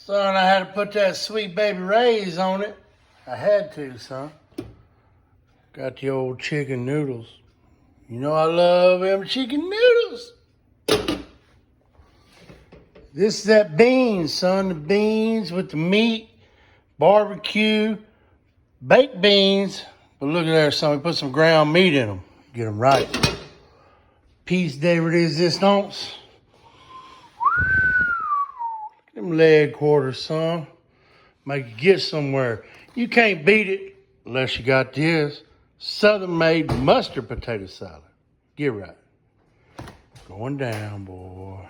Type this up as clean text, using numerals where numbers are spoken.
Son, I had to put that Sweet Baby Ray's on it. I had to, son. Got the old chicken noodles. You know I love them chicken noodles. This is that beans, son. The beans with the meat, barbecue, baked beans. But look at there, son. We put some ground meat in them. Get them right. Piece de resistance. Them leg quarters, son. Make you get somewhere. You can't beat it unless you got this Southern made mustard potato salad. Get right. Going down, boy.